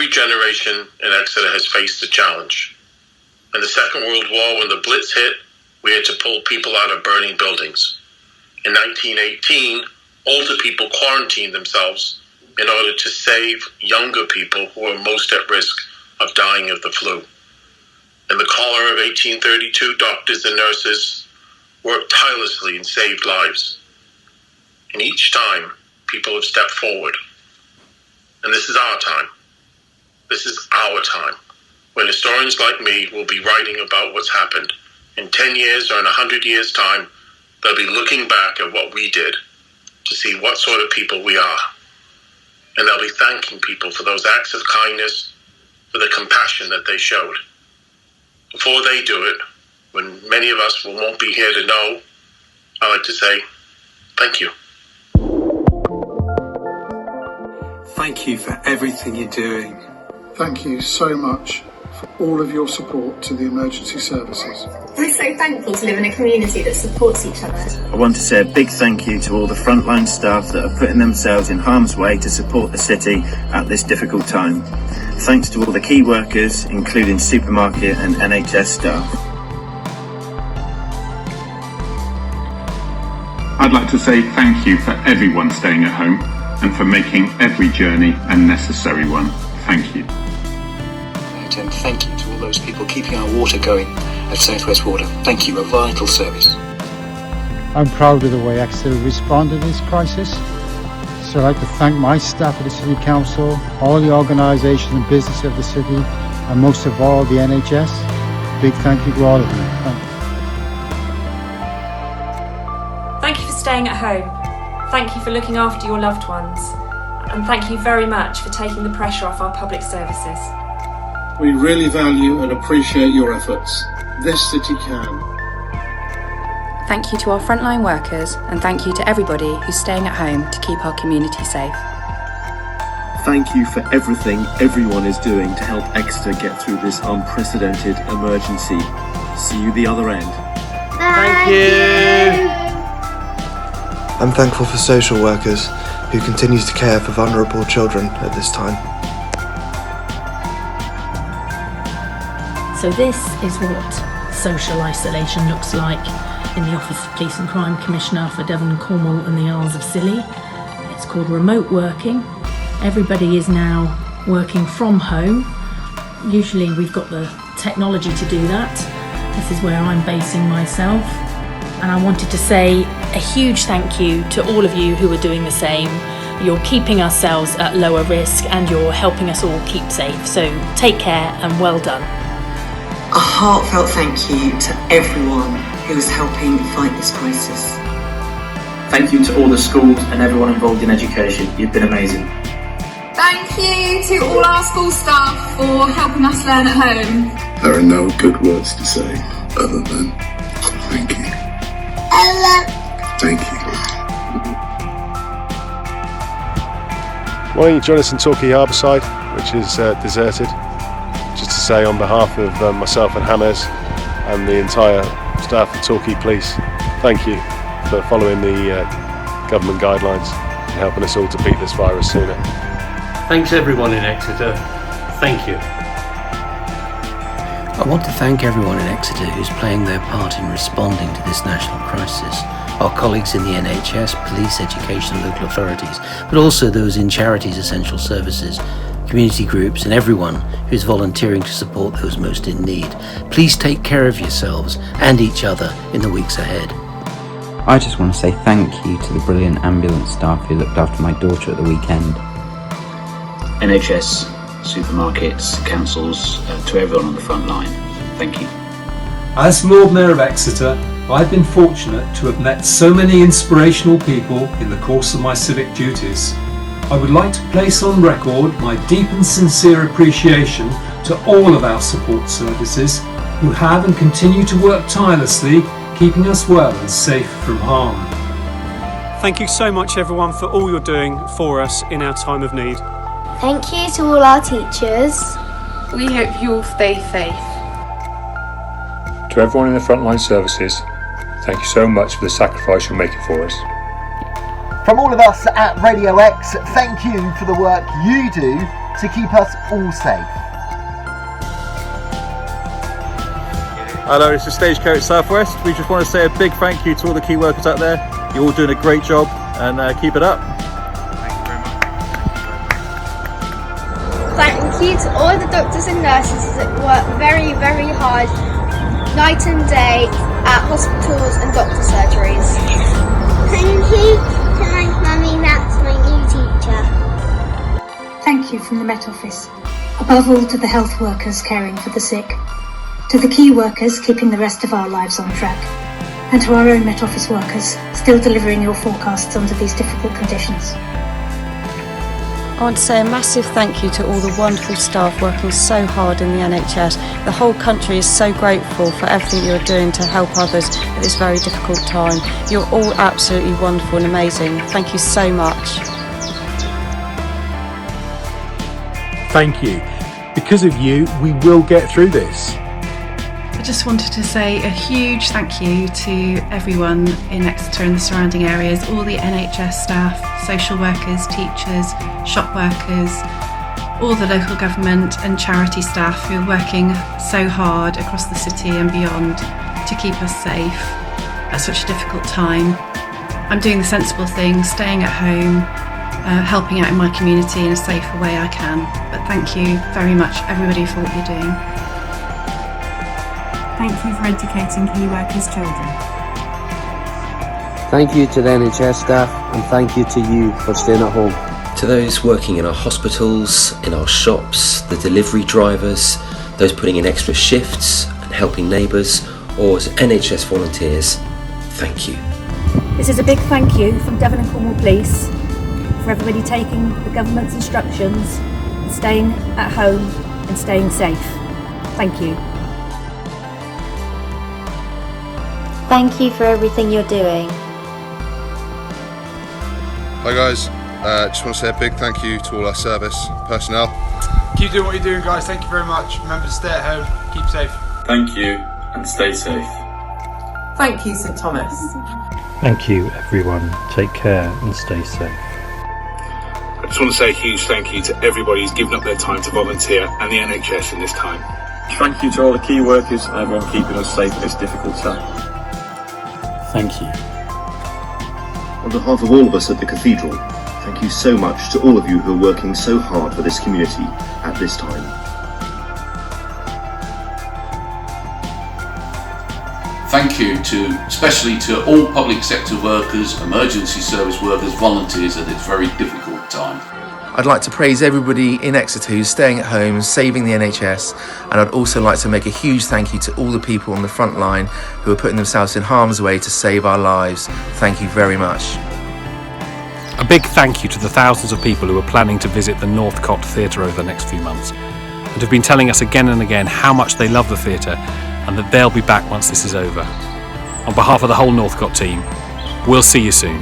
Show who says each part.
Speaker 1: Every generation in Exeter has faced a challenge. In the Second World War, when the Blitz hit, we had to pull people out of burning buildings. In 1918, older people quarantined themselves in order to save younger people who were most at risk of dying of the flu. In the cholera of 1832, doctors and nurses worked tirelessly and saved lives. And each time, people have stepped forward. And this is our time. This is our time, when historians like me will be writing about what's happened. In 10 years or in 100 years' time, they'll be looking back at what we did to see what sort of people we are. And they'll be thanking people for those acts of kindness, for the compassion that they showed. Before they do it, when many of us won't be here to know, I like to say, thank you.
Speaker 2: Thank you for everything you're doing.
Speaker 3: Thank you so much for all of your support to the emergency services.
Speaker 4: We're so thankful to live in a community that supports each other.
Speaker 5: I want to say a big thank you to all the frontline staff that are putting themselves in harm's way to support the city at this difficult time. Thanks to all the key workers, including supermarket and NHS staff.
Speaker 6: I'd like to say thank you for everyone staying at home and for making every journey a necessary one. Thank you.
Speaker 2: And thank you to all those people keeping our water going at South West Water. Thank you, a vital service.
Speaker 7: I'm proud of the way Exeter responded to this crisis. So I'd like to thank my staff at the City Council, all the organisations and businesses of the city, and most of all the NHS. Big thank you to all of you.
Speaker 8: Thank you for staying at home. Thank you for looking after your loved ones. And thank you very much for taking the pressure off our public services.
Speaker 3: We really value and appreciate your efforts. This city can.
Speaker 9: Thank you to our frontline workers, and thank you to everybody who's staying at home to keep our community safe.
Speaker 5: Thank you for everything everyone is doing to help Exeter get through this unprecedented emergency. See you the other end.
Speaker 10: Thank you.
Speaker 11: I'm thankful for social workers who continue to care for vulnerable children at this time.
Speaker 12: So this is what social isolation looks like in the Office of Police and Crime Commissioner for Devon, Cornwall and the Isles of Scilly. It's called remote working. Everybody is now working from home. Usually we've got the technology to do that. This is where I'm basing myself. And I wanted to say a huge thank you to all of you who are doing the same. You're keeping ourselves at lower risk and you're helping us all keep safe. So take care and well done.
Speaker 13: A heartfelt thank you to everyone who is helping fight this crisis.
Speaker 14: Thank you to all the schools and everyone involved in education. You've been amazing.
Speaker 4: Thank you to all our school staff for helping us learn at home.
Speaker 15: There are no good words to say other than thank you. Thank you.
Speaker 16: Why don't you join us in Torquay Harbourside, which is deserted. Just to say on behalf of myself and Hammers and the entire staff of Torquay Police, thank you for following the government guidelines and helping us all to beat this virus sooner.
Speaker 17: Thanks everyone in Exeter. Thank you.
Speaker 18: I want to thank everyone in Exeter who's playing their part in responding to this national crisis. Our colleagues in the NHS, police, education and local authorities, but also those in charities, essential services, community groups and everyone who's volunteering to support those most in need. Please take care of yourselves and each other in the weeks ahead.
Speaker 19: I just want to say thank you to the brilliant ambulance staff who looked after my daughter at the weekend.
Speaker 14: NHS, supermarkets, councils, to everyone on the front line, thank you.
Speaker 20: As Lord Mayor of Exeter, I've been fortunate to have met so many inspirational people in the course of my civic duties. I would like to place on record my deep and sincere appreciation to all of our support services who have and continue to work tirelessly, keeping us well and safe from harm.
Speaker 2: Thank you so much everyone for all you're doing for us in our time of need.
Speaker 10: Thank you to all our teachers.
Speaker 3: We hope you all stay safe.
Speaker 7: To everyone in the frontline services, thank you so much for the sacrifice you're making for us.
Speaker 19: From all of us at Radio X, thank you for the work you do
Speaker 21: to keep us all safe.
Speaker 22: Hello, this is Stagecoach Southwest. We just want to say a big thank you to all the key workers out there. You're all doing a great job, and keep it up.
Speaker 10: Thank you to all the doctors and nurses that work very, very hard, night and day, at hospitals and doctor surgeries.
Speaker 23: Thank you to my mummy, that's my new teacher.
Speaker 24: Thank you from the Met Office. Above all, to the health workers caring for the sick, to the key workers keeping the rest of our lives on track, and to our own Met Office workers still delivering your forecasts under these difficult conditions.
Speaker 25: I want to say a massive thank you to all the wonderful staff working so hard in the NHS. The whole country is so grateful for everything you're doing to help others at this very difficult time. You're all absolutely wonderful and amazing. Thank you so much.
Speaker 26: Thank you. Because of you, we will get through this.
Speaker 27: I just wanted to say a huge thank you to everyone in Exeter and the surrounding areas, all the NHS staff, social workers, teachers, shop workers, all the local government and charity staff who are working so hard across the city and beyond to keep us safe at such a difficult time. I'm doing the sensible thing, staying at home, helping out in my community in a safer way I can. But thank you very much everybody for what you're doing.
Speaker 28: Thank you for educating key workers' children.
Speaker 29: Thank you to the NHS staff, and thank you to you for staying at home.
Speaker 18: To those working in our hospitals, in our shops, the delivery drivers, those putting in extra shifts and helping neighbours, or as NHS volunteers, thank you.
Speaker 28: This is a big thank you from Devon and Cornwall Police for everybody taking the government's instructions, staying at home and staying safe. Thank you.
Speaker 10: Thank you for everything you're doing.
Speaker 30: Hi guys, just want to say a big thank you to all our service personnel.
Speaker 31: Keep doing what you're doing, guys. Thank you very much. Remember to stay at home, keep safe.
Speaker 32: Thank you and stay safe.
Speaker 33: Thank you, St Thomas.
Speaker 34: Thank you everyone, take care and stay safe.
Speaker 15: I just want to say a huge thank you to everybody who's given up their time to volunteer and the NHS in this time.
Speaker 22: Thank you to all the key workers and everyone keeping us safe at this difficult time.
Speaker 34: Thank you.
Speaker 35: On behalf of all of us at the Cathedral, thank you so much to all of you who are working so hard for this community at this time.
Speaker 36: Thank you especially to all public sector workers, emergency service workers, volunteers at this very difficult time.
Speaker 37: I'd like to praise everybody in Exeter who's staying at home, saving the NHS, and I'd also like to make a huge thank you to all the people on the front line who are putting themselves in harm's way to save our lives. Thank you very much.
Speaker 38: A big thank you to the thousands of people who are planning to visit the Northcote Theatre over the next few months and have been telling us again and again how much they love the theatre and that they'll be back once this is over. On behalf of the whole Northcote team, we'll see you soon.